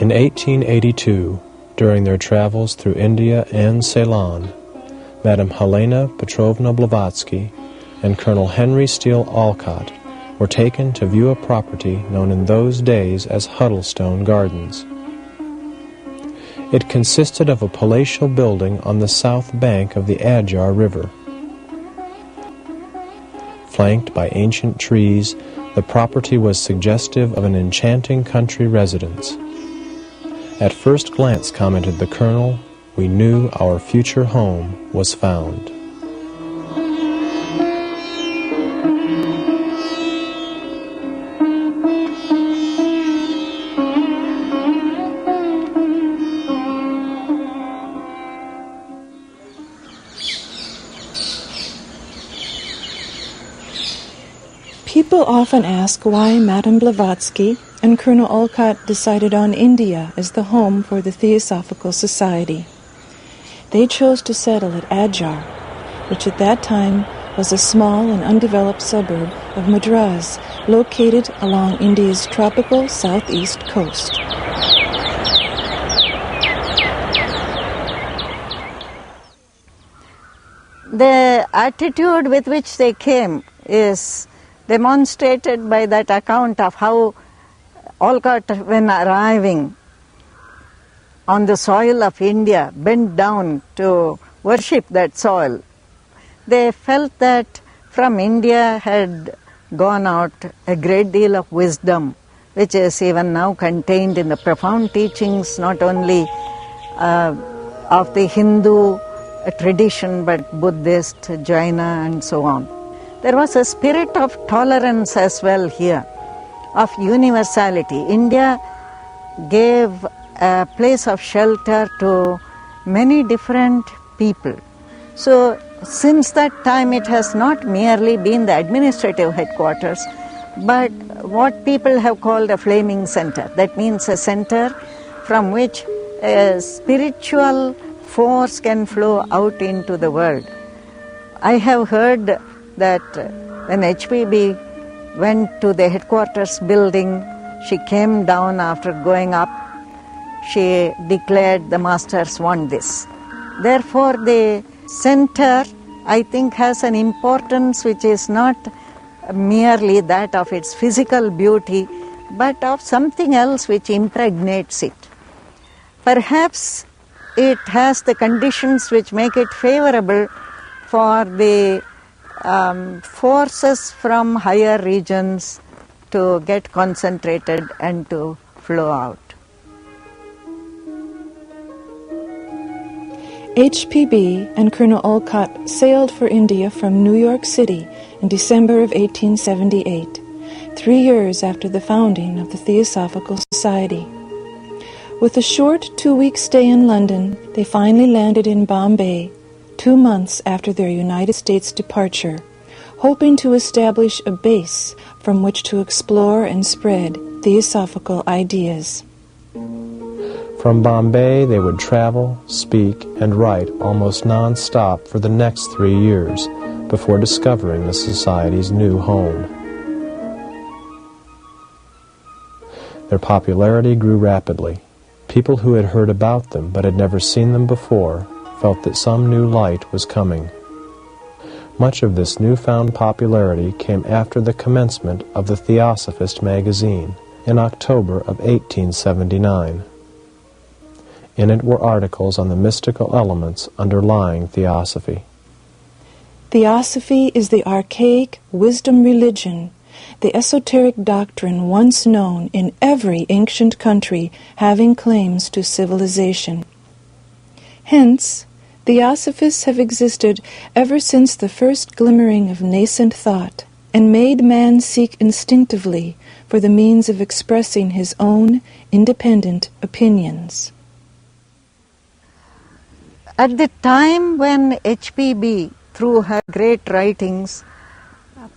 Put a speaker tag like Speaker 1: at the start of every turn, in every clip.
Speaker 1: In 1882, during their travels through India and Ceylon, Madame Helena Petrovna Blavatsky and Colonel Henry Steele Olcott were taken to view a property known in those days as Huddlestone Gardens. It consisted of a palatial building on the south bank of the Adyar River. Flanked by ancient trees, the property was suggestive of an enchanting country residence. At first glance, commented the colonel, we knew our future home was found.
Speaker 2: People often ask why Madame Blavatsky and Colonel Olcott decided on India as the home for the Theosophical Society. They chose to settle at Adyar, which at that time was a small and undeveloped suburb of Madras, located along India's tropical southeast coast.
Speaker 3: The attitude with which they came is demonstrated by that account of how Olcott, when arriving on the soil of India, bent down to worship that soil. They felt that from India had gone out a great deal of wisdom, which is even now contained in the profound teachings not only of the Hindu tradition but Buddhist, Jaina and so on. There was a spirit of tolerance as well here, of universality. India gave a place of shelter to many different people. So since that time it has not merely been the administrative headquarters, but what people have called a flaming center. That means a center from which a spiritual force can flow out into the world. I have heard that when HPB went to the headquarters building, she came down after going up, she declared, the masters want this. Therefore the center, I think, has an importance which is not merely that of its physical beauty, but of something else which impregnates it. Perhaps it has the conditions which make it favorable for the forces from higher regions to get concentrated and to flow out.
Speaker 2: HPB and Colonel Olcott sailed for India from New York City in December of 1878, 3 years after the founding of the Theosophical Society. With a short 2-week stay in London, they finally landed in Bombay 2 months after their United States departure, hoping to establish a base from which to explore and spread theosophical ideas.
Speaker 1: From Bombay, they would travel, speak, and write almost non-stop for the next 3 years before discovering the Society's new home. Their popularity grew rapidly. People who had heard about them but had never seen them before felt that some new light was coming. Much of this newfound popularity came after the commencement of the Theosophist magazine in October of 1879. In it were articles on the mystical elements underlying theosophy.
Speaker 2: Theosophy is the archaic wisdom religion, the esoteric doctrine once known in every ancient country having claims to civilization. Hence, Theosophists have existed ever since the first glimmering of nascent thought, and made man seek instinctively for the means of expressing his own independent opinions.
Speaker 3: At the time when HPB, through her great writings,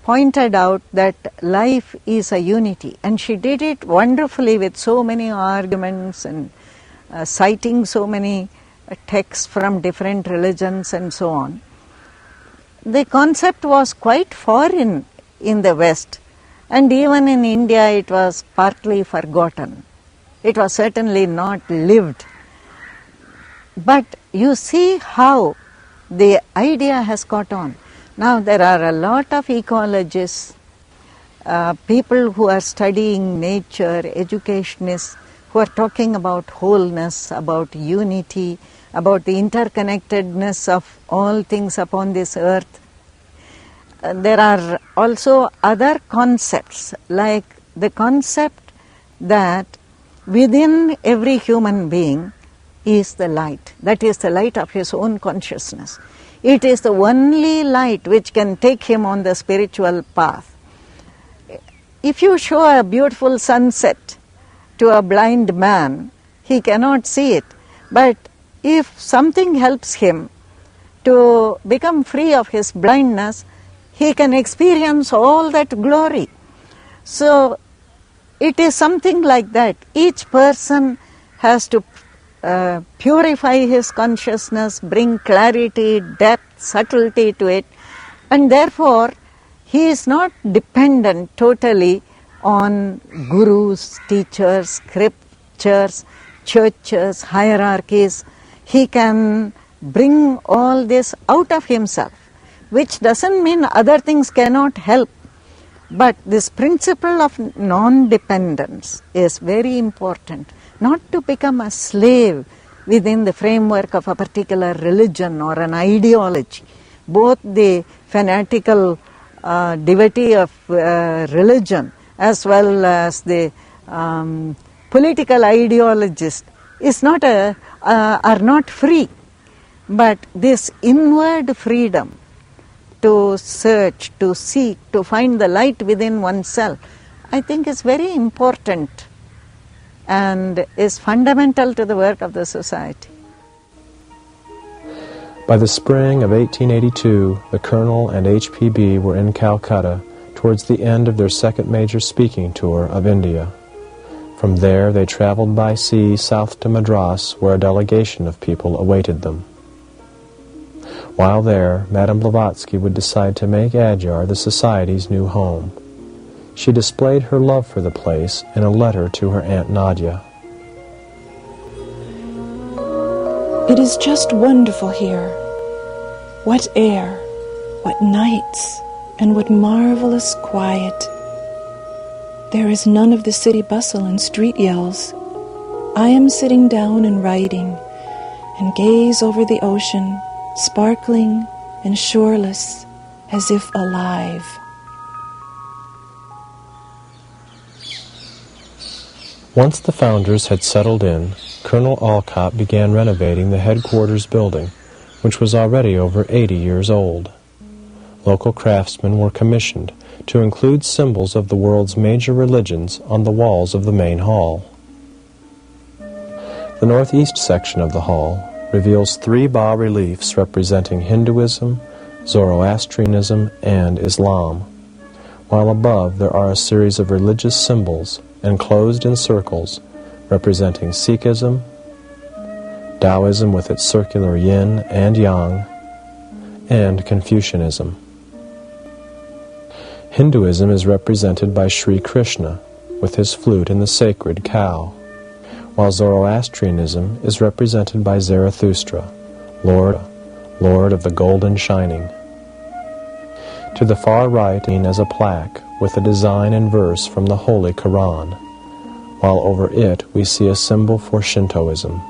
Speaker 3: pointed out that life is a unity, and she did it wonderfully with so many arguments and citing so many texts from different religions and so on. The concept was quite foreign in the West, and even in India it was partly forgotten. It was certainly not lived. But you see how the idea has caught on. Now there are a lot of ecologists, people who are studying nature, educationists, who are talking about wholeness, about unity, about the interconnectedness of all things upon this earth. There are also other concepts, like the concept that within every human being is the light. That is the light of his own consciousness. It is the only light which can take him on the spiritual path. If you show a beautiful sunset to a blind man, he cannot see it. But if something helps him to become free of his blindness, he can experience all that glory. So it is something like that. Each person has to purify his consciousness, bring clarity, depth, subtlety to it, and therefore he is not dependent totally on gurus, teachers, scriptures, churches, hierarchies. He can bring all this out of himself, which doesn't mean other things cannot help. But this principle of non-dependence is very important, not to become a slave within the framework of a particular religion or an ideology. Both the fanatical devotee of religion as well as the political ideologist is not are not free. But this inward freedom to search, to seek, to find the light within oneself, I think is very important and is fundamental to the work of the society.
Speaker 1: By the spring of 1882, the Colonel and HPB were in Calcutta towards the end of their second major speaking tour of India. From there they traveled by sea south to Madras, where a delegation of people awaited them. While there, Madame Blavatsky would decide to make Adyar the Society's new home. She displayed her love for the place in a letter to her Aunt Nadia.
Speaker 2: It is just wonderful here. What air, what nights, and what marvelous quiet. There is none of the city bustle and street yells. I am sitting down and writing, and gaze over the ocean, sparkling and shoreless, as if alive.
Speaker 1: Once the founders had settled in, Colonel Olcott began renovating the headquarters building, which was already over 80 years old. Local craftsmen were commissioned to include symbols of the world's major religions on the walls of the main hall. The northeast section of the hall reveals 3 bas-reliefs representing Hinduism, Zoroastrianism, and Islam, while above there are a series of religious symbols enclosed in circles representing Sikhism, Taoism with its circular yin and yang, and Confucianism. Hinduism is represented by Sri Krishna with his flute and the sacred cow, while Zoroastrianism is represented by Zarathustra, Lord of the Golden Shining. To the far right is a plaque with a design and verse from the Holy Quran, while over it we see a symbol for Shintoism.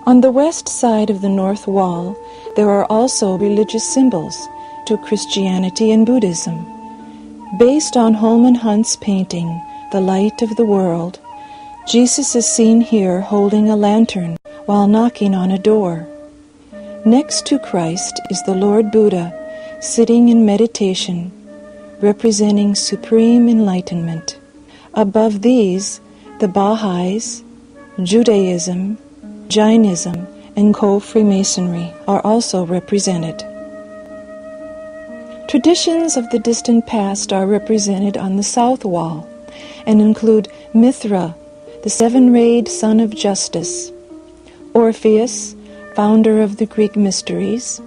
Speaker 2: On the west side of the north wall, there are also religious symbols to Christianity and Buddhism. Based on Holman Hunt's painting, The Light of the World, Jesus is seen here holding a lantern while knocking on a door. Next to Christ is the Lord Buddha, sitting in meditation, representing supreme enlightenment. Above these, the Baha'is, Judaism, Jainism, and Co-Freemasonry are also represented. Traditions of the distant past are represented on the south wall and include Mithra, the seven-rayed son of justice, Orpheus, founder of the Greek mysteries,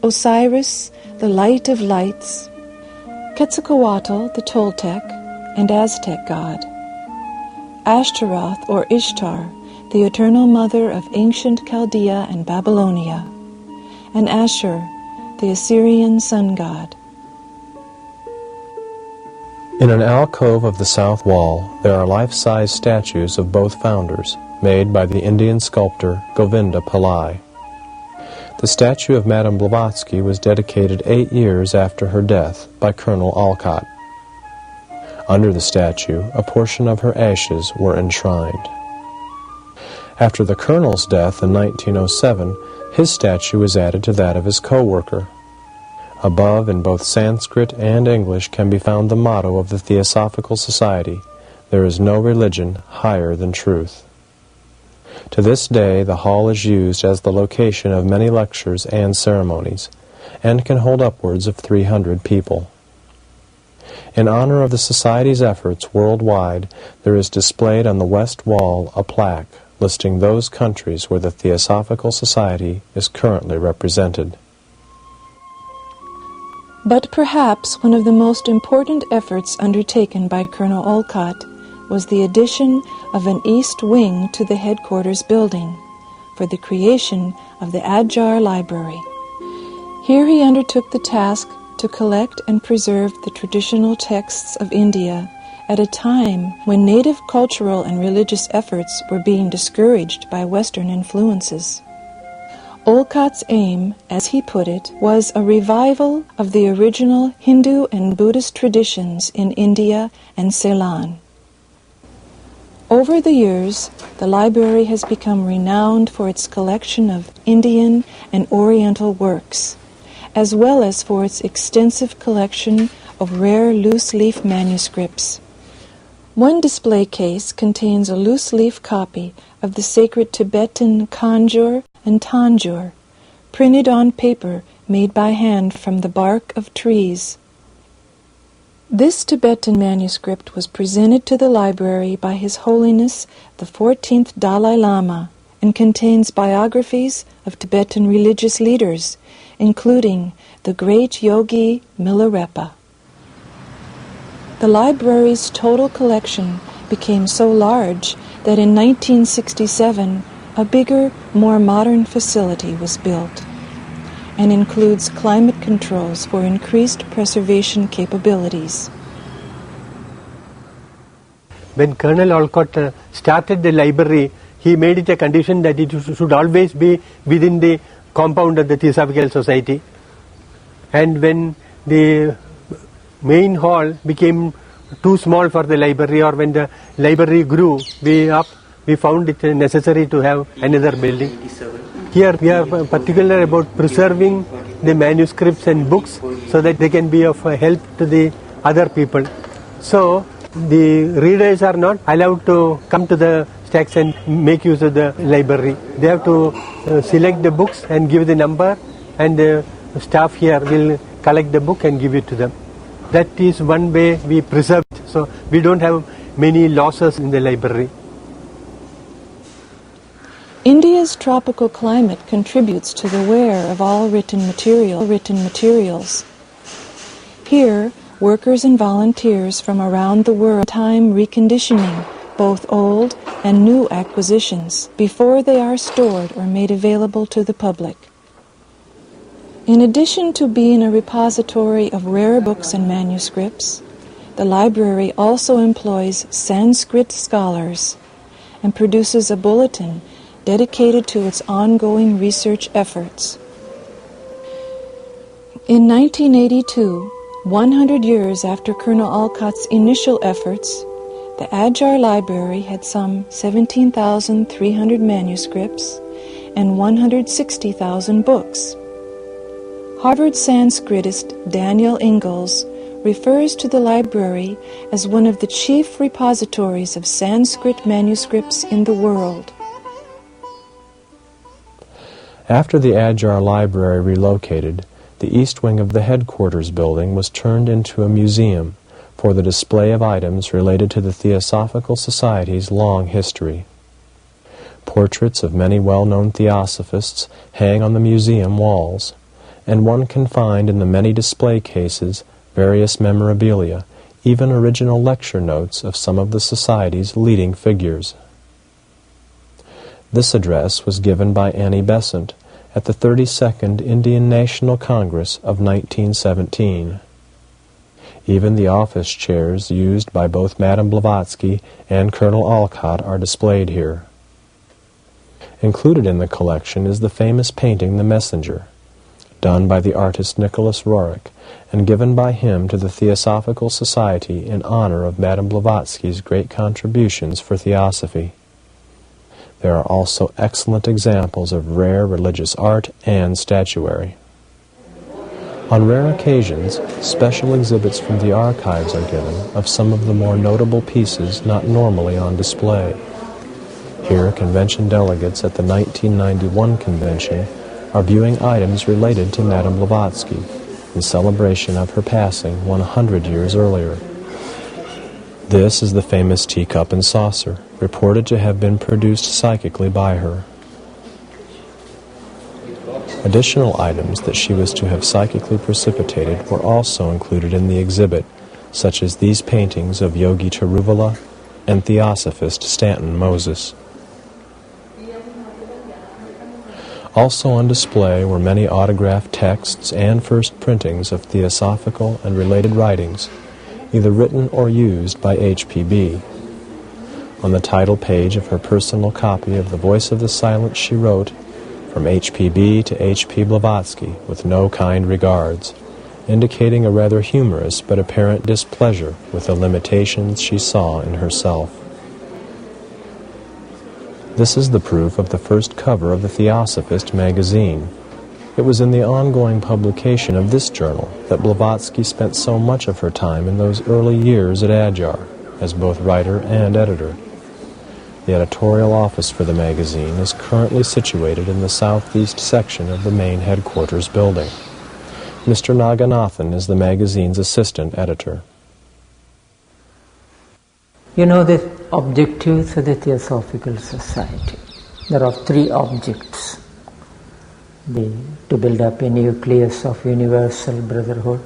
Speaker 2: Osiris, the light of lights, Quetzalcoatl, the Toltec and Aztec god, Ashtaroth or Ishtar, the eternal mother of ancient Chaldea and Babylonia, and Ashur, the Assyrian sun god.
Speaker 1: In an alcove of the south wall, there are life-size statues of both founders, made by the Indian sculptor Govinda Pillai. The statue of Madame Blavatsky was dedicated 8 years after her death by Colonel Olcott. Under the statue, a portion of her ashes were enshrined. After the Colonel's death in 1907, his statue was added to that of his co-worker. Above, in both Sanskrit and English, can be found the motto of the Theosophical Society, "There is no religion higher than truth." To this day, the hall is used as the location of many lectures and ceremonies, and can hold upwards of 300 people. In honor of the Society's efforts worldwide, there is displayed on the west wall a plaque listing those countries where the Theosophical Society is currently represented.
Speaker 2: But perhaps one of the most important efforts undertaken by Colonel Olcott was the addition of an east wing to the headquarters building for the creation of the Adyar Library. Here he undertook the task to collect and preserve the traditional texts of India at a time when native cultural and religious efforts were being discouraged by Western influences. Olcott's aim, as he put it, was a revival of the original Hindu and Buddhist traditions in India and Ceylon. Over the years, the library has become renowned for its collection of Indian and Oriental works, as well as for its extensive collection of rare loose-leaf manuscripts. One display case contains a loose-leaf copy of the sacred Tibetan Kanjur and Tanjur, printed on paper made by hand from the bark of trees. This Tibetan manuscript was presented to the library by His Holiness the 14th Dalai Lama and contains biographies of Tibetan religious leaders, including the great yogi Milarepa. The library's total collection became so large that in 1967 a bigger, more modern facility was built and includes climate controls for increased preservation capabilities.
Speaker 4: When Colonel Olcott started the library, he made it a condition that it should always be within the compound of the Theosophical Society. And when the main hall became too small for the library, or when the library grew we found it necessary to have another building. Here we are particular about preserving the manuscripts and books so that they can be of help to the other people. So the readers are not allowed to come to the stacks and make use of the library. They have to select the books and give the number, and the staff here will collect the book and give it to them. That is one way we preserve it, so we don't have many losses in the library.
Speaker 2: India's tropical climate contributes to the wear of all written materials. Here, workers and volunteers from around the world time reconditioning both old and new acquisitions before they are stored or made available to the public. In addition to being a repository of rare books and manuscripts, the library also employs Sanskrit scholars and produces a bulletin dedicated to its ongoing research efforts. In 1982, 100 years after Colonel Olcott's initial efforts, the Adyar Library had some 17,300 manuscripts and 160,000 books. Harvard Sanskritist Daniel Ingalls refers to the library as one of the chief repositories of Sanskrit manuscripts in the world.
Speaker 1: After the Adyar Library relocated, the east wing of the headquarters building was turned into a museum for the display of items related to the Theosophical Society's long history. Portraits of many well-known theosophists hang on the museum walls, and one can find in the many display cases various memorabilia, even original lecture notes of some of the Society's leading figures. This address was given by Annie Besant at the 32nd Indian National Congress of 1917. Even the office chairs used by both Madame Blavatsky and Colonel Olcott are displayed here. Included in the collection is the famous painting The Messenger, done by the artist Nicholas Roerich and given by him to the Theosophical Society in honor of Madame Blavatsky's great contributions for theosophy. There are also excellent examples of rare religious art and statuary. On rare occasions, special exhibits from the archives are given of some of the more notable pieces not normally on display. Here, convention delegates at the 1991 convention are viewing items related to Madame Blavatsky in celebration of her passing 100 years earlier. This is the famous teacup and saucer, reported to have been produced psychically by her. Additional items that she was to have psychically precipitated were also included in the exhibit, such as these paintings of Yogi Tiruvala and Theosophist Stanton Moses. Also on display were many autographed texts and first printings of theosophical and related writings, either written or used by H.P.B. On the title page of her personal copy of The Voice of the Silent she wrote, "From H.P.B. to H.P. Blavatsky, with no kind regards," indicating a rather humorous but apparent displeasure with the limitations she saw in herself. This is the proof of the first cover of the Theosophist magazine. It was in the ongoing publication of this journal that Blavatsky spent so much of her time in those early years at Adyar, as both writer and editor. The editorial office for the magazine is currently situated in the southeast section of the main headquarters building. Mr. Naganathan is the magazine's assistant editor.
Speaker 5: You know the objectives of the Theosophical Society. There are three objects. To build up a nucleus of universal brotherhood,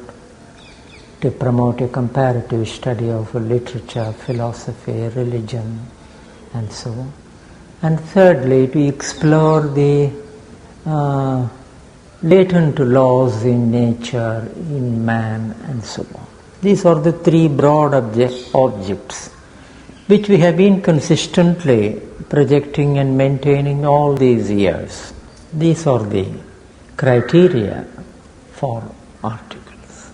Speaker 5: to promote a comparative study of literature, philosophy, religion, and so on. And thirdly, to explore the latent laws in nature, in man, and so on. These are the three broad objects which we have been consistently projecting and maintaining all these years. These are the criteria for articles.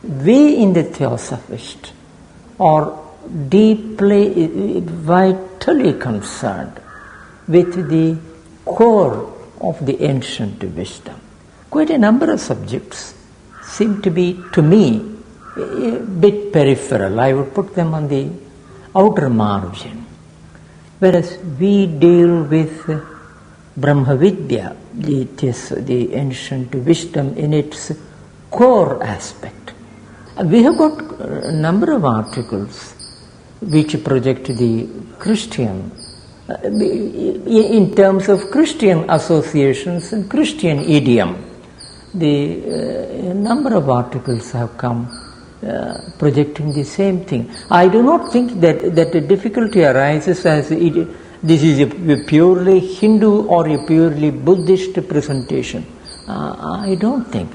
Speaker 5: We in the Theosophist are deeply, vitally concerned with the core of the ancient wisdom. Quite a number of subjects seem to be, to me, a bit peripheral. I would put them on the outer margin. Whereas we deal with Brahmavidya, the ancient wisdom in its core aspect. We have got a number of articles which project the Christian, in terms of Christian associations and Christian idiom. A number of articles have come projecting the same thing. I do not think that the difficulty arises as this is a purely Hindu or a purely Buddhist presentation. I don't think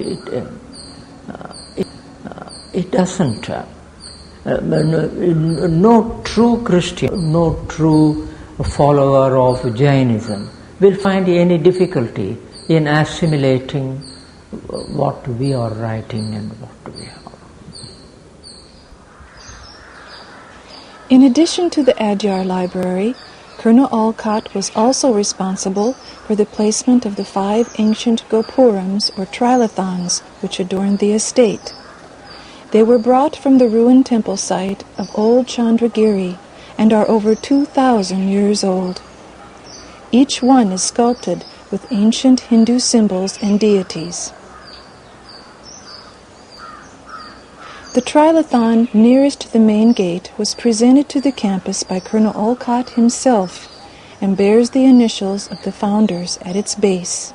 Speaker 5: it doesn't. No true Christian, no true follower of Jainism will find any difficulty in assimilating what we are writing and what we are.
Speaker 2: In addition to the Adyar Library, Colonel Olcott was also responsible for the placement of the 5 ancient gopurams or trilithons which adorned the estate. They were brought from the ruined temple site of old Chandragiri and are over 2,000 years old. Each one is sculpted with ancient Hindu symbols and deities. The trilithon nearest the main gate was presented to the campus by Colonel Olcott himself and bears the initials of the founders at its base.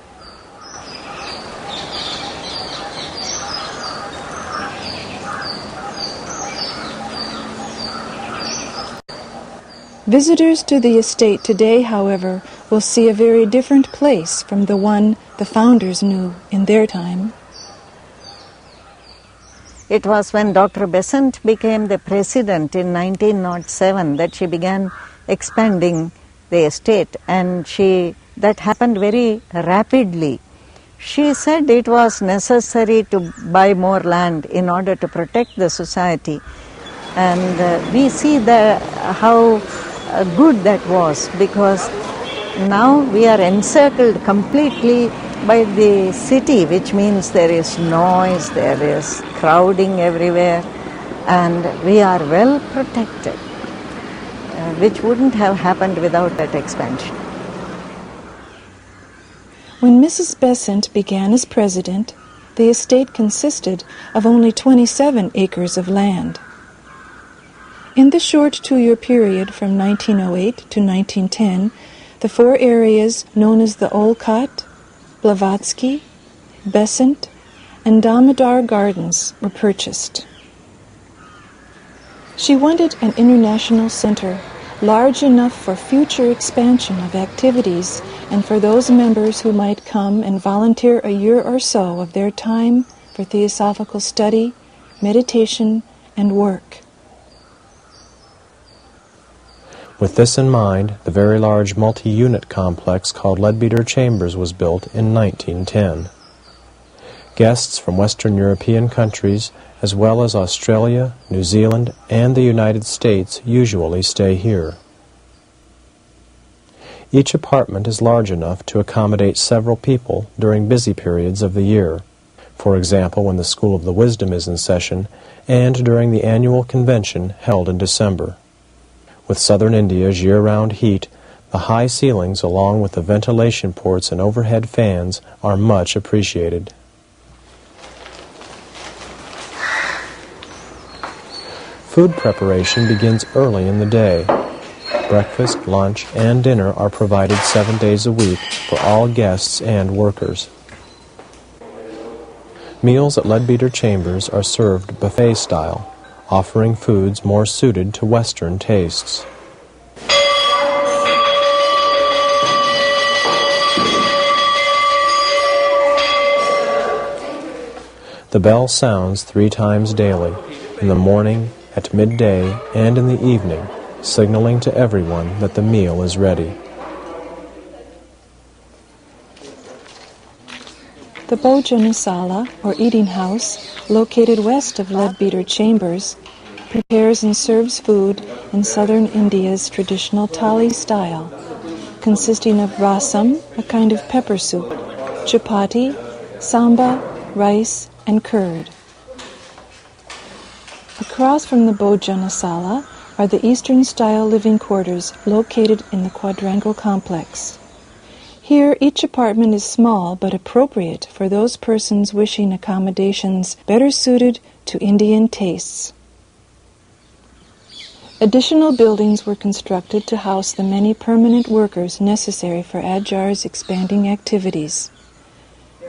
Speaker 2: Visitors to the estate today, however, will see a very different place from the one the founders knew in their time.
Speaker 3: It was when Dr. Besant became the president in 1907 that she began expanding the estate, and that happened very rapidly. She said it was necessary to buy more land in order to protect the society, and we see how good that was, because now we are encircled completely by the city, which means there is noise, there is crowding everywhere, and we are well protected, which wouldn't have happened without that expansion.
Speaker 2: When Mrs. Besant began as president, the estate consisted of only 27 acres of land. In the short 2-year period from 1908 to 1910, the 4 areas known as the Olcott, Blavatsky, Besant, and Damodar Gardens were purchased. She wanted an international center large enough for future expansion of activities and for those members who might come and volunteer a year or so of their time for theosophical study, meditation, and work.
Speaker 1: With this in mind, the very large multi-unit complex called Leadbeater Chambers was built in 1910. Guests from Western European countries, as well as Australia, New Zealand, and the United States, usually stay here. Each apartment is large enough to accommodate several people during busy periods of the year, for example when the School of the Wisdom is in session, and during the annual convention held in December. With southern India's year-round heat, the high ceilings along with the ventilation ports and overhead fans are much appreciated. Food preparation begins early in the day. Breakfast, lunch, and dinner are provided 7 days a week for all guests and workers. Meals at Leadbeater Chambers are served buffet style, offering foods more suited to Western tastes. The bell sounds 3 times daily, in the morning, at midday, and in the evening, signaling to everyone that the meal is ready.
Speaker 2: The Bhojanasala, or eating house, located west of Leadbeater Chambers, prepares and serves food in southern India's traditional thali style, consisting of rasam, a kind of pepper soup, chapati, samba, rice, and curd. Across from the Bhojanasala are the Eastern-style living quarters located in the quadrangle complex. Here, each apartment is small but appropriate for those persons wishing accommodations better suited to Indian tastes. Additional buildings were constructed to house the many permanent workers necessary for Adyar's expanding activities.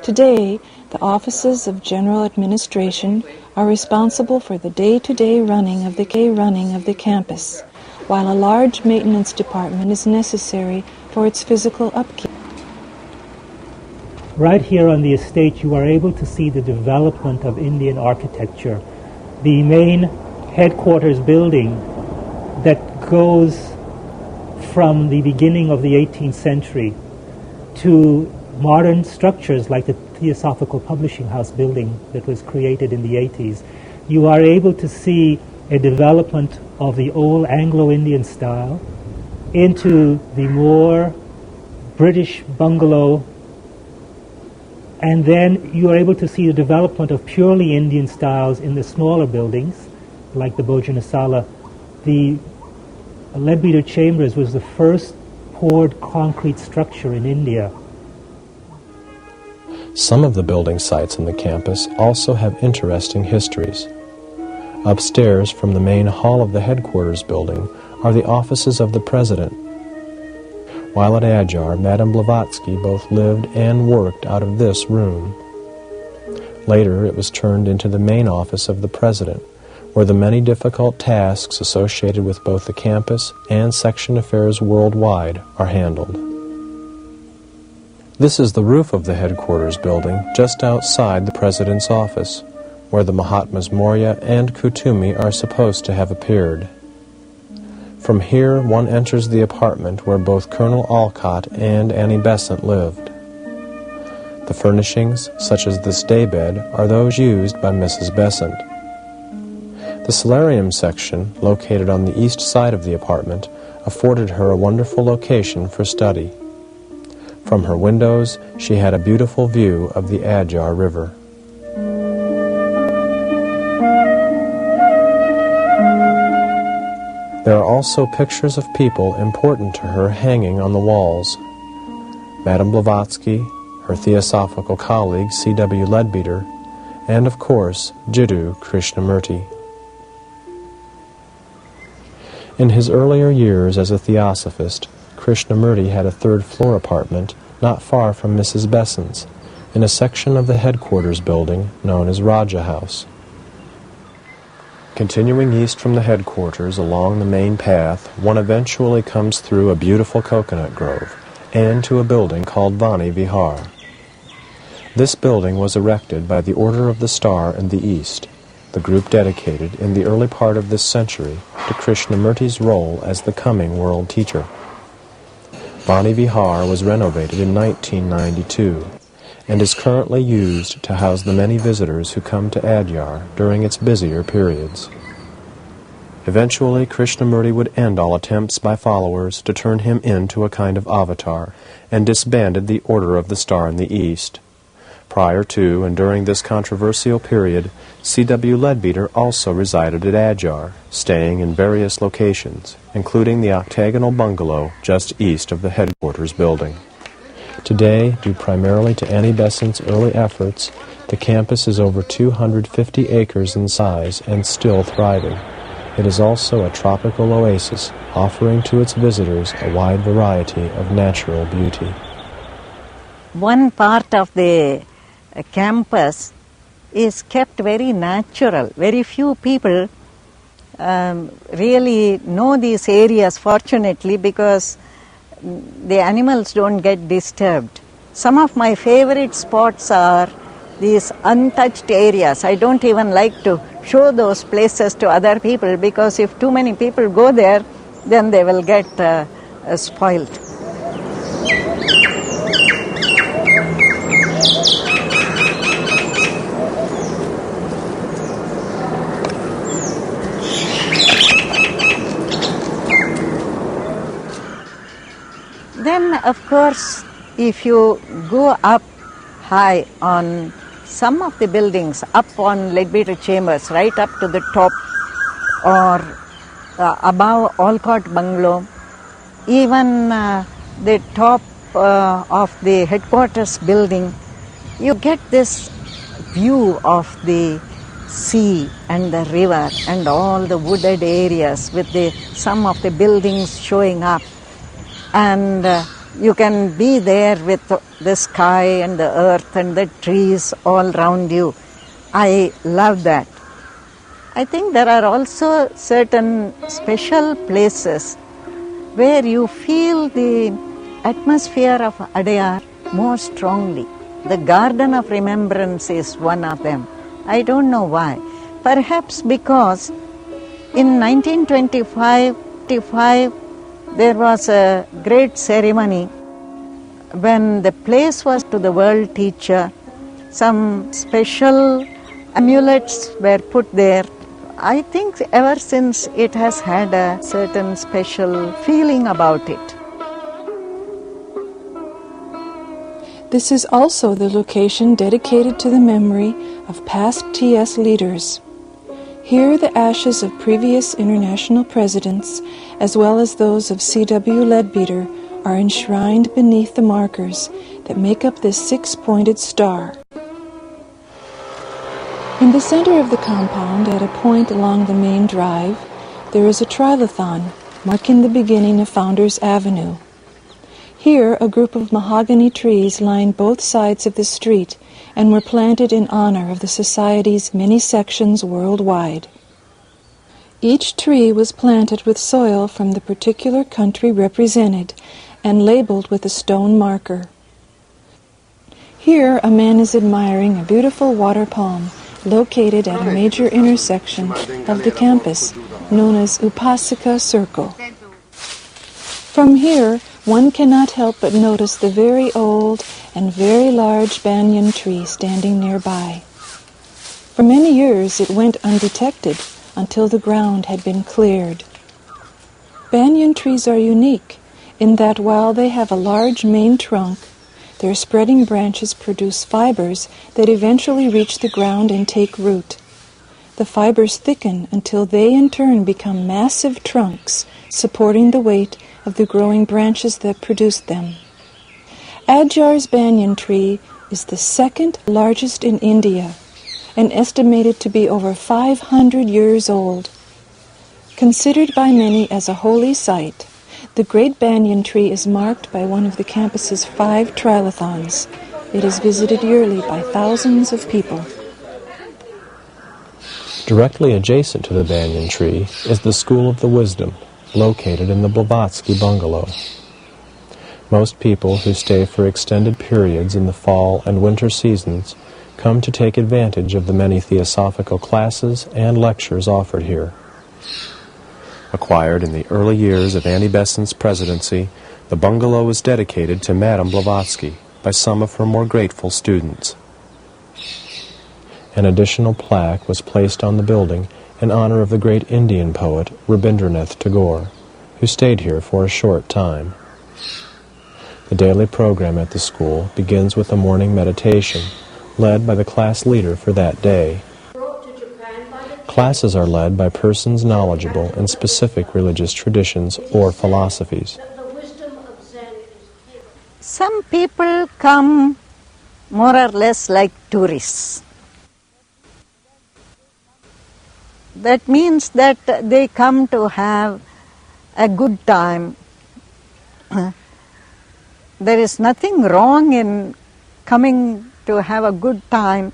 Speaker 2: Today, the offices of general administration are responsible for the day-to-day running of the campus, while a large maintenance department is necessary for its physical upkeep.
Speaker 6: Right here on the estate you are able to see the development of Indian architecture. The main headquarters building that goes from the beginning of the 18th century to modern structures like the Theosophical Publishing House building that was created in the 80s. You are able to see a development of the old Anglo-Indian style into the more British bungalow, and then you are able to see the development of purely Indian styles in the smaller buildings like the Bhojanasala. The Leadbeater Chambers was the first poured concrete structure in India.
Speaker 1: Some of the building sites in the campus also have interesting histories. Upstairs from the main hall of the headquarters building are the offices of the president. While at Adyar, Madame Blavatsky both lived and worked out of this room. Later it was turned into the main office of the president, where the many difficult tasks associated with both the campus and section affairs worldwide are handled. This is the roof of the headquarters building just outside the President's office, where the Mahatmas Maurya and Kutumi are supposed to have appeared. From here one enters the apartment where both Colonel Olcott and Annie Besant lived. The furnishings, such as this daybed, are those used by Mrs. Besant. The solarium section, located on the east side of the apartment, afforded her a wonderful location for study. From her windows, she had a beautiful view of the Adyar River. There are also pictures of people important to her hanging on the walls. Madame Blavatsky, her Theosophical colleague C.W. Leadbeater, and of course Jiddu Krishnamurti. In his earlier years as a Theosophist, Krishnamurti had a third-floor apartment not far from Mrs. Besant's, in a section of the headquarters building known as Raja House. Continuing east from the headquarters along the main path, one eventually comes through a beautiful coconut grove and to a building called Vani Vihar. This building was erected by the Order of the Star in the East, the group dedicated in the early part of this century to Krishnamurti's role as the coming world teacher. Vani Vihar was renovated in 1992 and is currently used to house the many visitors who come to Adyar during its busier periods. Eventually, Krishnamurti would end all attempts by followers to turn him into a kind of avatar and disbanded the Order of the Star in the East. Prior to and during this controversial period, C.W. Leadbeater also resided at Adyar, staying in various locations, including the octagonal bungalow just east of the headquarters building. Today, due primarily to Annie Besant's early efforts, the campus is over 250 acres in size and still thriving. It is also a tropical oasis, offering to its visitors a wide variety of natural beauty.
Speaker 3: One part of the campus is kept very natural. Very few people really know these areas, fortunately, because the animals don't get disturbed. Some of my favorite spots are these untouched areas. I don't even like to show those places to other people because if too many people go there, then they will get spoiled. Then, of course, if you go up high on some of the buildings, up on Leadbeater Chambers, right up to the top, or above Olcott Bungalow, even the top of the headquarters building, you get this view of the sea and the river and all the wooded areas with some of the buildings showing up. And you can be there with the sky and the earth and the trees all around you. I love that. I think there are also certain special places where you feel the atmosphere of Adyar more strongly. The Garden of Remembrance is one of them. I don't know why. Perhaps because in 1925, there was a great ceremony when the place was to the world teacher. Some special amulets were put there. I think ever since it has had a certain special feeling about it.
Speaker 2: This is also the location dedicated to the memory of past TS leaders. Here the ashes of previous international presidents, as well as those of C.W. Leadbeater, are enshrined beneath the markers that make up this six-pointed star. In the center of the compound, at a point along the main drive, there is a trilithon marking the beginning of Founders Avenue. Here, a group of mahogany trees line both sides of the street and were planted in honor of the Society's many sections worldwide. Each tree was planted with soil from the particular country represented and labeled with a stone marker. Here a man is admiring a beautiful water palm located at a major intersection of the campus, known as Upasika Circle. From here, one cannot help but notice the very old and very large banyan tree standing nearby. For many years it went undetected until the ground had been cleared. Banyan trees are unique in that while they have a large main trunk, their spreading branches produce fibers that eventually reach the ground and take root. The fibers thicken until they in turn become massive trunks, supporting the weight of the growing branches that produce them. Adyar's banyan tree is the second largest in India and estimated to be over 500 years old. Considered by many as a holy site, the Great Banyan Tree is marked by one of the campus's 5 trilathons. It is visited yearly by thousands of people.
Speaker 1: Directly adjacent to the banyan tree is the School of the Wisdom, located in the Blavatsky bungalow. Most people who stay for extended periods in the fall and winter seasons come to take advantage of the many theosophical classes and lectures offered here. Acquired in the early years of Annie Besant's presidency, the bungalow was dedicated to Madame Blavatsky by some of her more grateful students. An additional plaque was placed on the building in honor of the great Indian poet Rabindranath Tagore, who stayed here for a short time. The daily program at the school begins with a morning meditation, led by the class leader for that day. Classes are led by persons knowledgeable in specific religious traditions or philosophies.
Speaker 3: Some people come more or less like tourists. That means that they come to have a good time. There is nothing wrong in coming to have a good time,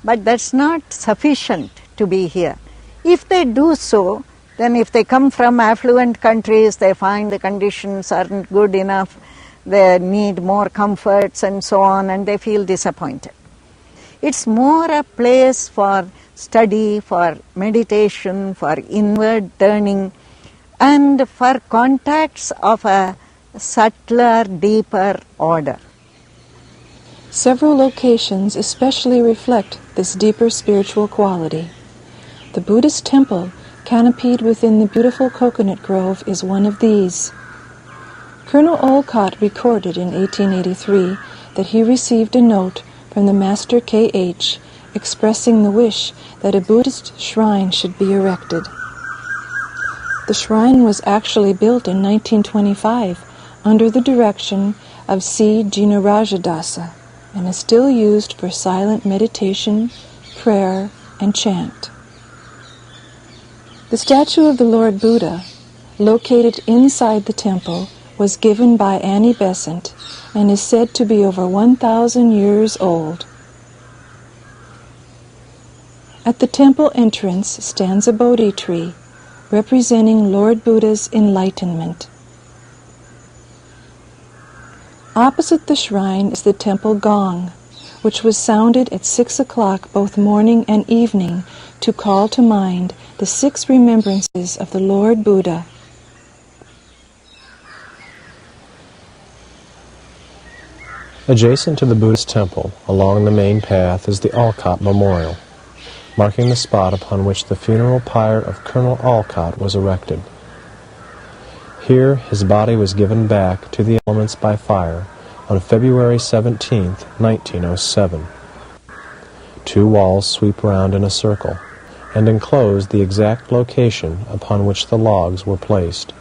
Speaker 3: but that's not sufficient to be here. If they do so, then if they come from affluent countries, they find the conditions aren't good enough, they need more comforts and so on, and they feel disappointed. It's more a place for study, for meditation, for inward turning, and for contacts of a subtler, deeper order.
Speaker 2: Several locations especially reflect this deeper spiritual quality. The Buddhist temple, canopied within the beautiful coconut grove, is one of these. Colonel Olcott recorded in 1883 that he received a note from the Master K.H. expressing the wish that a Buddhist shrine should be erected. The shrine was actually built in 1925 under the direction of C. Jinarajadasa and is still used for silent meditation, prayer, and chant. The statue of the Lord Buddha, located inside the temple, was given by Annie Besant and is said to be over 1,000 years old. At the temple entrance stands a Bodhi tree, representing Lord Buddha's enlightenment. Opposite the shrine is the temple gong, which was sounded at 6 o'clock both morning and evening to call to mind the 6 remembrances of the Lord Buddha.
Speaker 1: Adjacent to the Buddhist temple, along the main path, is the Olcott Memorial, marking the spot upon which the funeral pyre of Colonel Olcott was erected. Here his body was given back to the elements by fire on February 17, 1907. 2 walls sweep around in a circle and enclose the exact location upon which the logs were placed.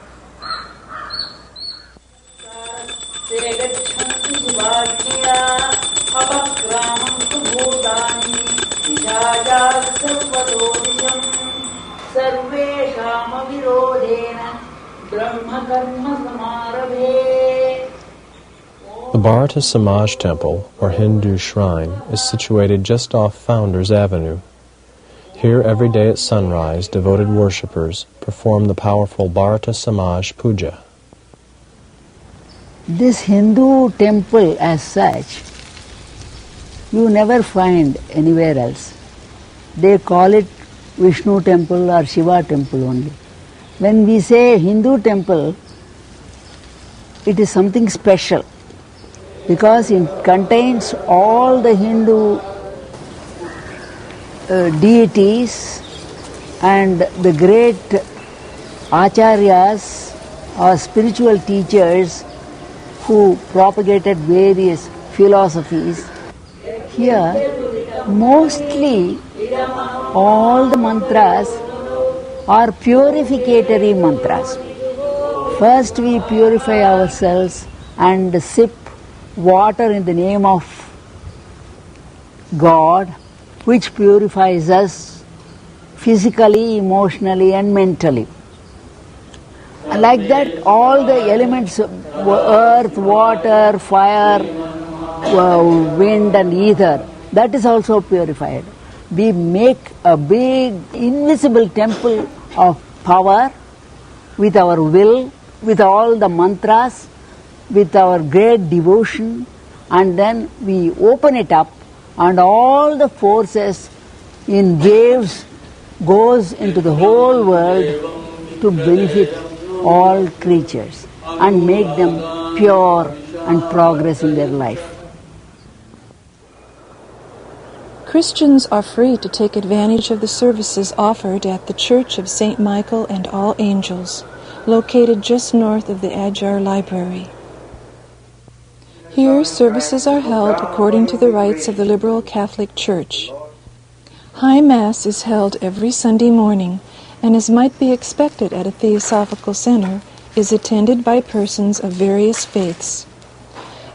Speaker 1: The Bharata Samaj Temple, or Hindu shrine, is situated just off Founders Avenue. Here every day at sunrise, devoted worshippers perform the powerful Bharata Samaj Puja.
Speaker 7: This Hindu temple as such, you never find anywhere else. They call it Vishnu temple or Shiva temple only. When we say Hindu temple, it is something special because it contains all the Hindu deities and the great acharyas or spiritual teachers who propagated various philosophies. Here, mostly all the mantras are purificatory mantras. First we purify ourselves and sip water in the name of God, which purifies us physically, emotionally and mentally. Like that, all the elements, earth, water, fire, wind and ether, that is also purified. We make a big invisible temple of power with our will, with all the mantras, with our great devotion, and then we open it up and all the forces in waves goes into the whole world to benefit all creatures and make them pure and progress in their life.
Speaker 2: Christians are free to take advantage of the services offered at the Church of St. Michael and All Angels, located just north of the Adyar Library. Here, services are held according to the rites of the Liberal Catholic Church. High Mass is held every Sunday morning, and as might be expected at a Theosophical center, is attended by persons of various faiths.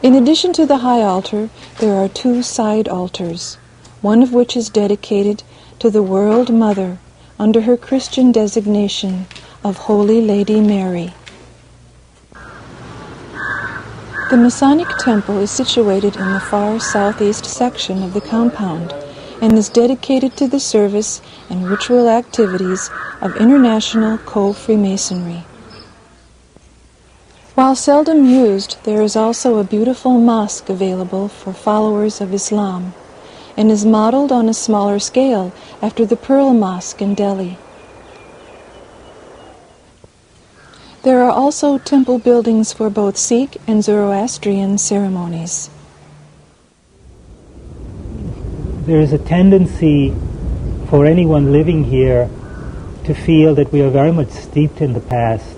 Speaker 2: In addition to the high altar, there are 2 side altars, one of which is dedicated to the World Mother under her Christian designation of Holy Lady Mary. The Masonic Temple is situated in the far southeast section of the compound and is dedicated to the service and ritual activities of International Co-Freemasonry. While seldom used, there is also a beautiful mosque available for followers of Islam, and is modeled on a smaller scale after the Pearl Mosque in Delhi. There are also temple buildings for both Sikh and Zoroastrian ceremonies.
Speaker 6: There is a tendency for anyone living here to feel that we are very much steeped in the past.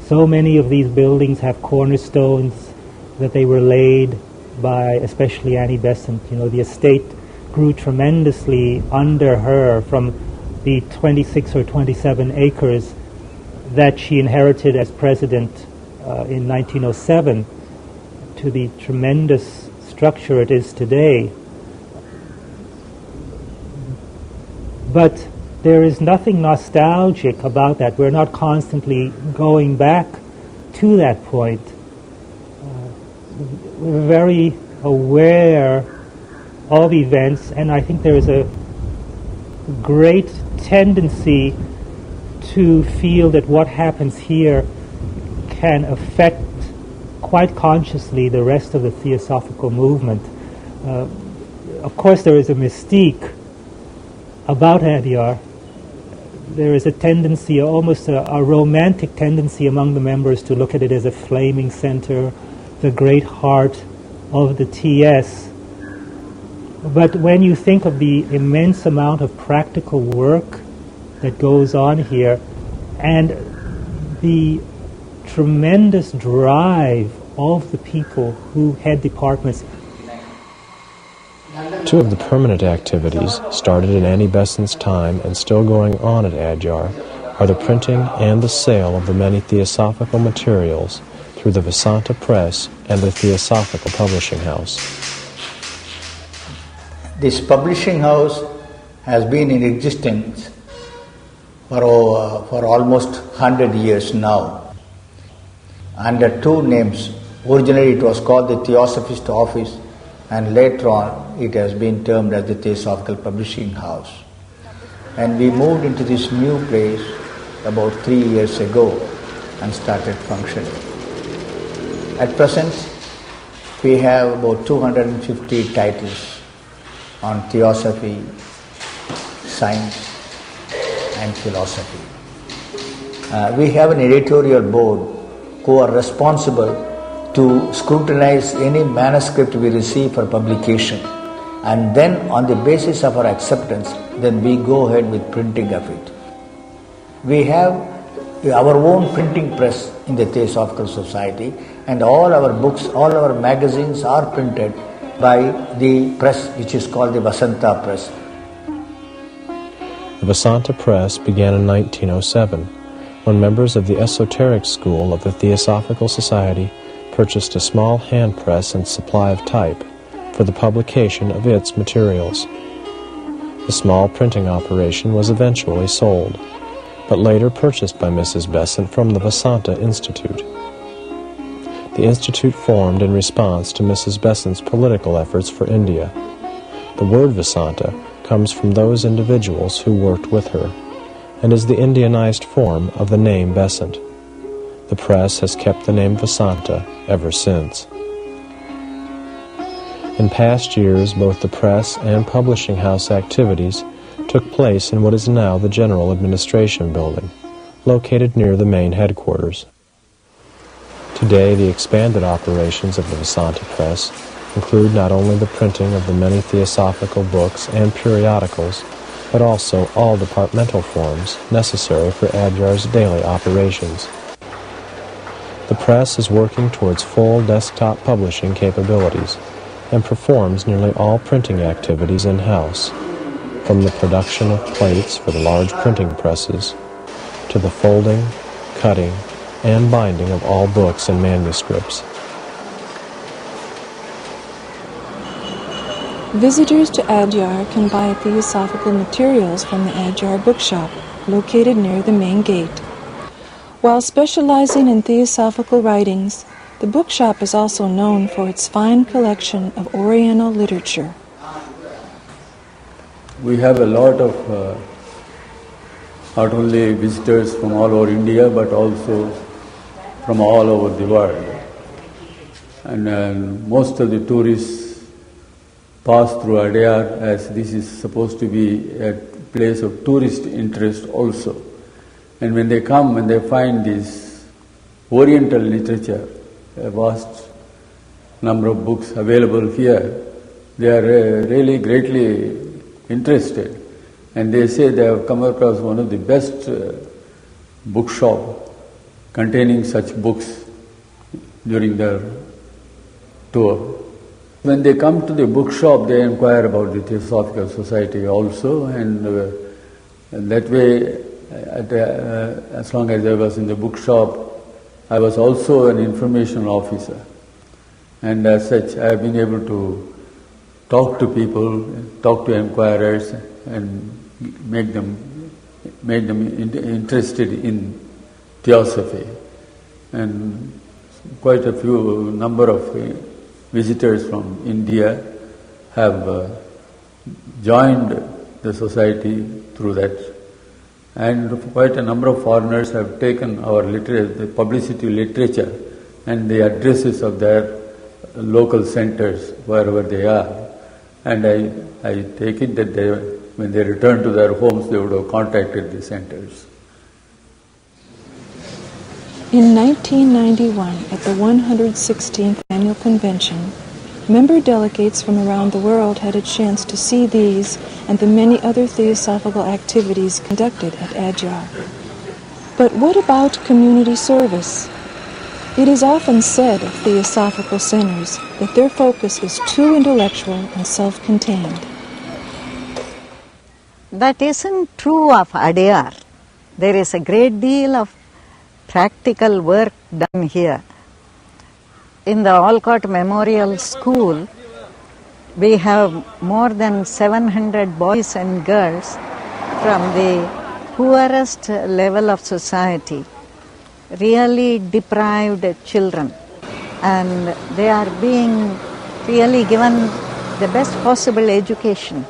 Speaker 6: So many of these buildings have cornerstones that they were laid by especially Annie Besant. You know, the estate grew tremendously under her from the 26 or 27 acres that she inherited as president in 1907 to the tremendous structure it is today. But there is nothing nostalgic about that. We're not constantly going back to that point. We're very aware of events, and I think there is a great tendency to feel that what happens here can affect quite consciously the rest of the Theosophical movement. Of course, there is a mystique about Adyar. There is a tendency, almost a romantic tendency among the members to look at it as a flaming center, the great heart of the TS. But when you think of the immense amount of practical work that goes on here and the tremendous drive of the people who head departments.
Speaker 1: 2 of the permanent activities, started in Annie Besant's time and still going on at Adyar, are the printing and the sale of the many Theosophical materials through the Vasanta Press and the Theosophical Publishing House.
Speaker 8: This publishing house has been in existence for almost 100 years now, under 2 names. Originally it was called the Theosophist Office, and later on it has been termed as the Theosophical Publishing House. and we moved into this new place about 3 years ago and started functioning. At present, we have about 250 titles on theosophy, science and philosophy. We have an editorial board who are responsible to scrutinize any manuscript we receive for publication, and then on the basis of our acceptance, then we go ahead with printing of it. We have our own printing press in the Theosophical Society, and all our books, all our magazines are printed by the press which is called the Vasanta Press.
Speaker 1: The Vasanta Press began in 1907 when members of the esoteric school of the Theosophical Society purchased a small hand press and supply of type for the publication of its materials. The small printing operation was eventually sold, but later purchased by Mrs. Besant from the Vasanta Institute. The Institute formed in response to Mrs. Besant's political efforts for India. The word Vasanta comes from those individuals who worked with her, and is the Indianized form of the name Besant. The press has kept the name Vasanta ever since. In past years, both the press and publishing house activities took place in what is now the General Administration Building, located near the main headquarters. Today, the expanded operations of the Vasanta Press include not only the printing of the many theosophical books and periodicals, but also all departmental forms necessary for Adyar's daily operations. The press is working towards full desktop publishing capabilities and performs nearly all printing activities in-house, from the production of plates for the large printing presses to the folding, cutting, and binding of all books and manuscripts.
Speaker 2: Visitors to Adyar can buy theosophical materials from the Adyar bookshop, located near the main gate. While specializing in theosophical writings, the bookshop is also known for its fine collection of Oriental literature.
Speaker 9: We have a lot of not only visitors from all over India, but also from all over the world. And most of the tourists pass through Adyar, as this is supposed to be a place of tourist interest also. And when they come and they find this Oriental literature, a vast number of books available here, they are really greatly interested. And they say they have come across one of the best bookshop containing such books during their tour. When they come to the bookshop, they inquire about the Theosophical Society also, and that way, as long as I was in the bookshop, I was also an information officer. And as such, I have been able to talk to people, talk to inquirers, and make them interested in theosophy. And quite a few number of visitors from India have joined the society through that, and quite a number of foreigners have taken our the publicity literature and the addresses of their local centers wherever they are, and I take it that when they return to their homes, they would have contacted the centers.
Speaker 2: In 1991, at the 116th Annual Convention, member delegates from around the world had a chance to see these and the many other theosophical activities conducted at Adyar. But what about community service? It is often said of theosophical centers that their focus is too intellectual and self-contained.
Speaker 3: That isn't true of Adyar. There is a great deal of practical work done here. In the Alcott Memorial School, we have more than 700 boys and girls from the poorest level of society, really deprived children, and they are being really given the best possible education.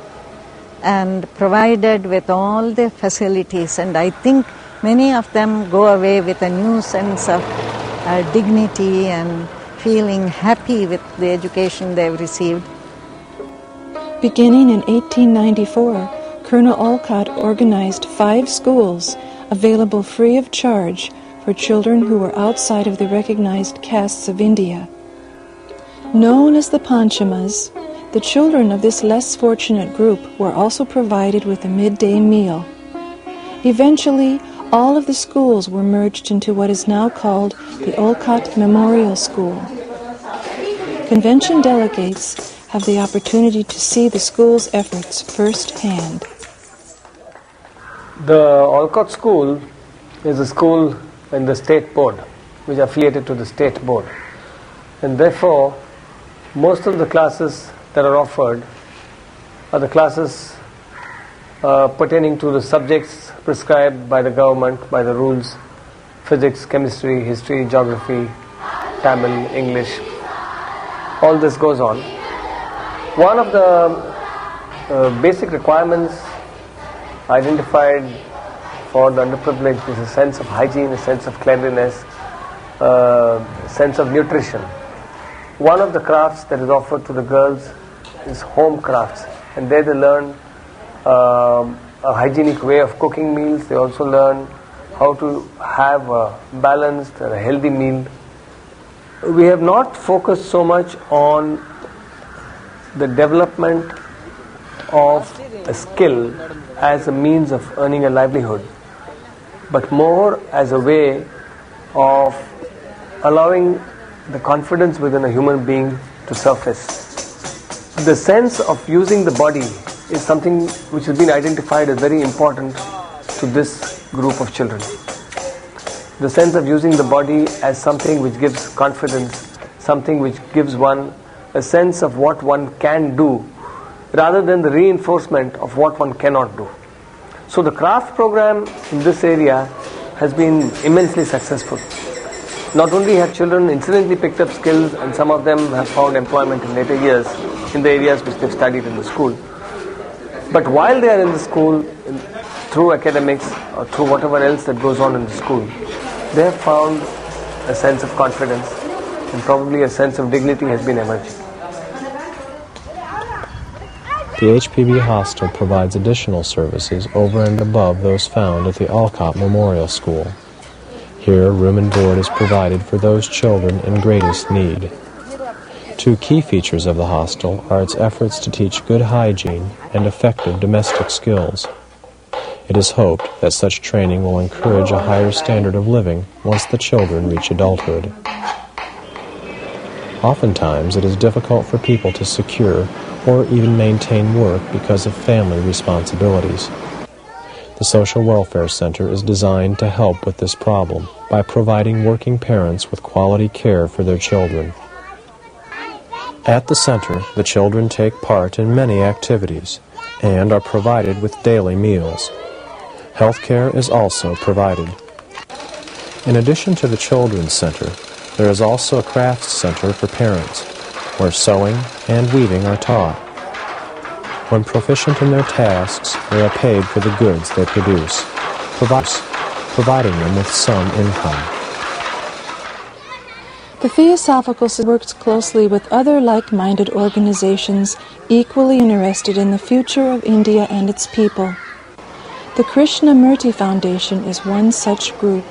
Speaker 3: and provided with all the facilities, and I think many of them go away with a new sense of dignity and feeling happy with the education they've received.
Speaker 2: Beginning in 1894, Colonel Olcott organized 5 schools available free of charge for children who were outside of the recognized castes of India. Known as the Panchamas, the children of this less fortunate group were also provided with a midday meal. Eventually, all of the schools were merged into what is now called the Olcott Memorial School. Convention delegates have the opportunity to see the school's efforts firsthand.
Speaker 10: The Olcott School is a school in the state board, which is affiliated to the state board. And therefore, most of the classes that are offered are the classes pertaining to the subjects prescribed by the government, by the rules: physics, chemistry, history, geography, Tamil, English. All this goes on. One of the basic requirements identified for the underprivileged is a sense of hygiene, a sense of cleanliness, a sense of nutrition. One of the crafts that is offered to the girls is home crafts, and there they learn a hygienic way of cooking meals. They also learn how to have a balanced and a healthy meal. We have not focused so much on the development of a skill as a means of earning a livelihood, but more as a way of allowing the confidence within a human being to surface. The sense of using the body is something which has been identified as very important to this group of children. The sense of using the body as something which gives confidence, something which gives one a sense of what one can do, rather than the reinforcement of what one cannot do. So the craft program in this area has been immensely successful. Not only have children incidentally picked up skills, and some of them have found employment in later years in the areas which they've studied in the school, but while they are in the school, through academics or through whatever else that goes on in the school, they have found a sense of confidence, and probably a sense of dignity has been emerging.
Speaker 1: The HPB hostel provides additional services over and above those found at the Olcott Memorial School. Here, room and board is provided for those children in greatest need. 2 key features of the hostel are its efforts to teach good hygiene and effective domestic skills. It is hoped that such training will encourage a higher standard of living once the children reach adulthood. Oftentimes, it is difficult for people to secure or even maintain work because of family responsibilities. The Social Welfare Center is designed to help with this problem by providing working parents with quality care for their children. At the center, the children take part in many activities and are provided with daily meals. Health care is also provided. In addition to the Children's Center, there is also a crafts center for parents, where sewing and weaving are taught. When proficient in their tasks, they are paid for the goods they produce, providing them with some income.
Speaker 2: The Theosophical Society works closely with other like-minded organizations equally interested in the future of India and its people. The Krishnamurti Foundation is one such group.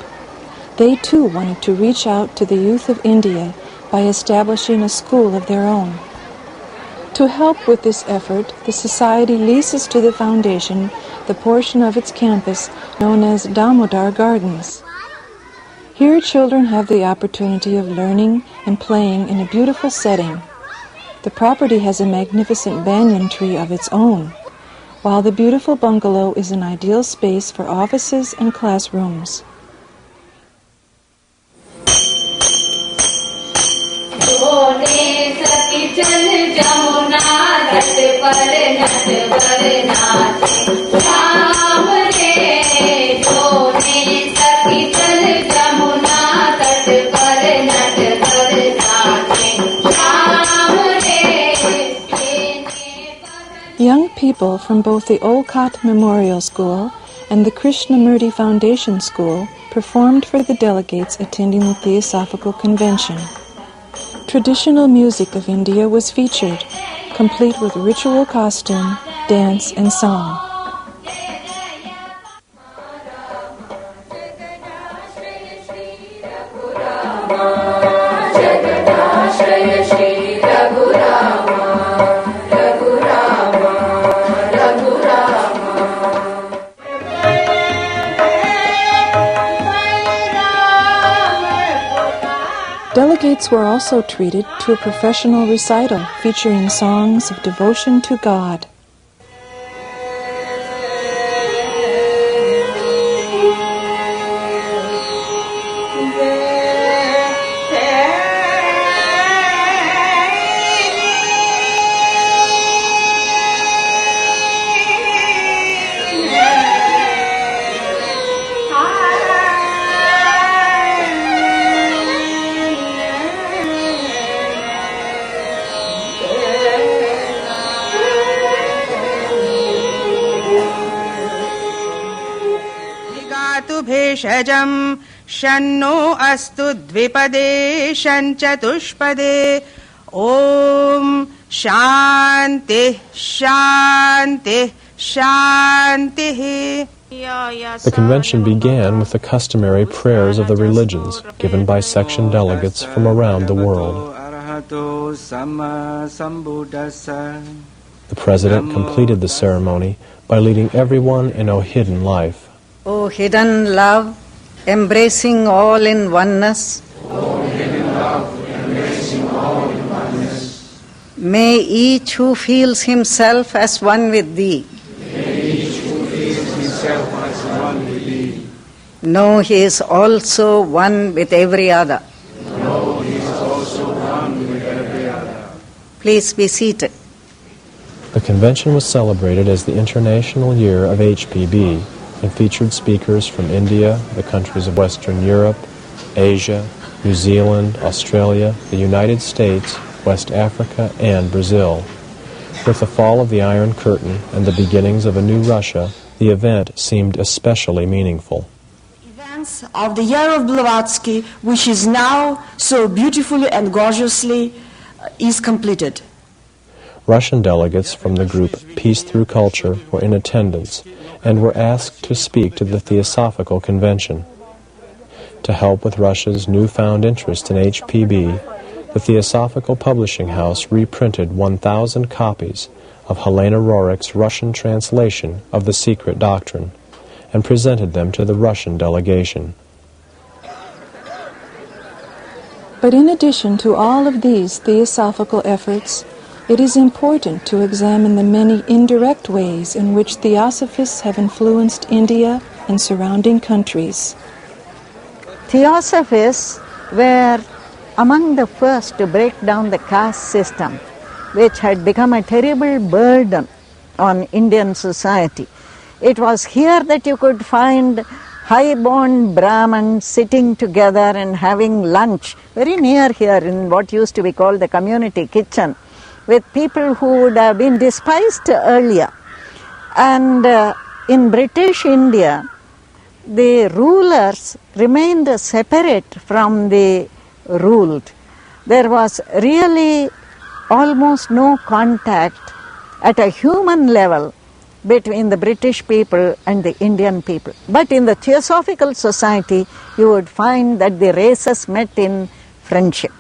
Speaker 2: They too wanted to reach out to the youth of India by establishing a school of their own. To help with this effort, the Society leases to the Foundation the portion of its campus known as Damodar Gardens. Here children have the opportunity of learning and playing in a beautiful setting. The property has a magnificent banyan tree of its own, while the beautiful bungalow is an ideal space for offices and classrooms. Young people people from both the Olcott Memorial School and the Krishnamurti Foundation School performed for the delegates attending the Theosophical Convention. Traditional music of India was featured, complete with ritual costume, dance, and song. Delegates were also treated to a professional recital featuring songs of devotion to God.
Speaker 11: भेषजं शन्नो अस्तु द्विपदे शञ्चतुष्पदे ॐ शान्तिः शान्तिः शान्तिः.
Speaker 1: The convention began with the customary prayers of the religions given by section delegates from around the world. The President completed the ceremony by leading everyone in O hidden life.
Speaker 3: O hidden love, embracing all in oneness.
Speaker 12: O hidden love, embracing all in oneness.
Speaker 3: May each who feels himself as one with thee.
Speaker 12: May each who feels himself as one with thee.
Speaker 3: Know he is also one with every other.
Speaker 12: Know he is also one with every other.
Speaker 3: Please be seated.
Speaker 1: The convention was celebrated as the International Year of HPB and featured speakers from India, the countries of Western Europe, Asia, New Zealand, Australia, the United States, West Africa, and Brazil. With the fall of the Iron Curtain and the beginnings of a new Russia, the event seemed especially meaningful.
Speaker 13: Events of the Year of Blavatsky, which is now so beautifully and gorgeously is completed.
Speaker 1: Russian delegates from the group Peace Through Culture were in attendance and were asked to speak to the Theosophical Convention. To help with Russia's newfound interest in HPB, the Theosophical Publishing House reprinted 1,000 copies of Helena Rorick's Russian translation of The Secret Doctrine and presented them to the Russian delegation.
Speaker 2: But in addition to all of these theosophical efforts, it is important to examine the many indirect ways in which Theosophists have influenced India and surrounding countries.
Speaker 3: Theosophists were among the first to break down the caste system, which had become a terrible burden on Indian society. It was here that you could find high-born Brahmins sitting together and having lunch very near here in what used to be called the community kitchen, with people who would have been despised earlier. And in British India, the rulers remained separate from the ruled. There was really almost no contact at a human level between the British people and the Indian people. But in the Theosophical Society, you would find that the races met in friendship.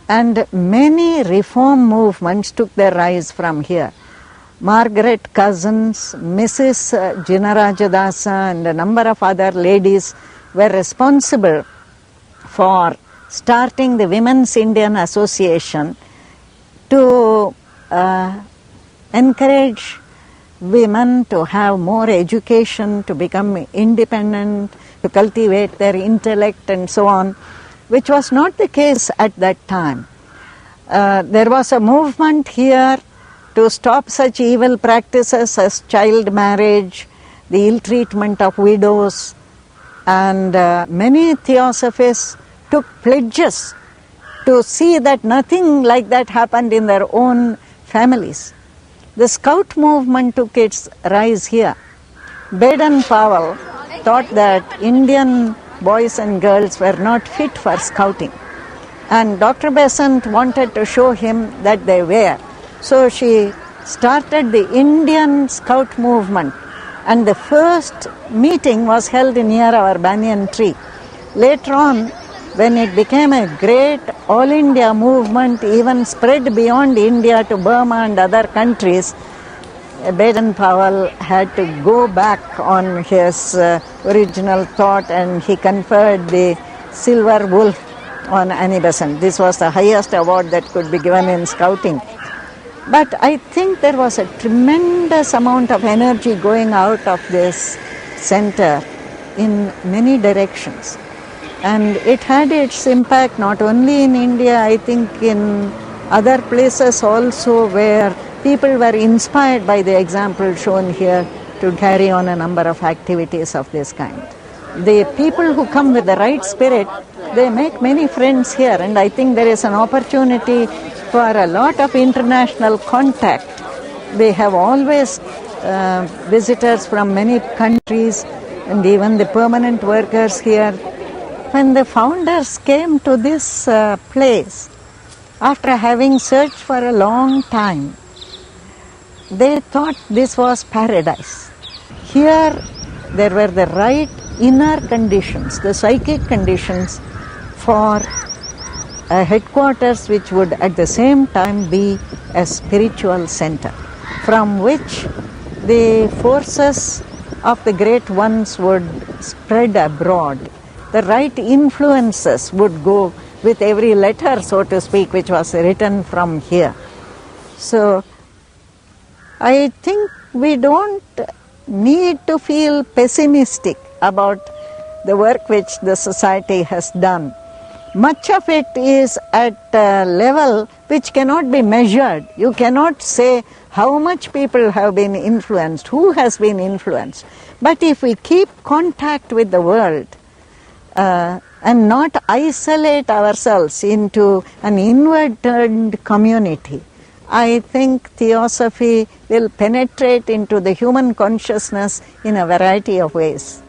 Speaker 3: And many reform movements took their rise from here. Margaret Cousins, Mrs. Jinarajadasa, and a number of other ladies were responsible for starting the Women's Indian Association to encourage women to have more education, to become independent, to cultivate their intellect and so on, which was not the case at that time. There was a movement here to stop such evil practices as child marriage, the ill treatment of widows, and many Theosophists took pledges to see that nothing like that happened in their own families. the scout movement took its rise here. Baden-Powell thought that Indian boys and girls were not fit for scouting, and Dr. Besant wanted to show him that they were. So she started the Indian Scout movement, and the first meeting was held near our banyan tree. Later on, when it became a great all-India movement, even spread beyond India to Burma and other countries, Baden-Powell had to go back on his original thought, and he conferred the Silver Wolf on Annie Besant. This was the highest award that could be given in scouting. But I think there was a tremendous amount of energy going out of this center in many directions. And it had its impact not only in India, I think in other places also, where people were inspired by the example shown here to carry on a number of activities of this kind. The people who come with the right spirit, they make many friends here, and I think there is an opportunity for a lot of international contact. We have always visitors from many countries, and even the permanent workers here. When the founders came to this place, after having searched for a long time, they thought this was paradise. Here there were the right inner conditions, the psychic conditions for a headquarters which would at the same time be a spiritual center, from which the forces of the great ones would spread abroad. The right influences would go with every letter, so to speak, which was written from here. So I think we don't need to feel pessimistic about the work which the society has done. Much of it is at a level which cannot be measured. You cannot say how much people have been influenced, who has been influenced. But if we keep contact with the world, and not isolate ourselves into an inward-turned community, I think Theosophy will penetrate into the human consciousness in a variety of ways.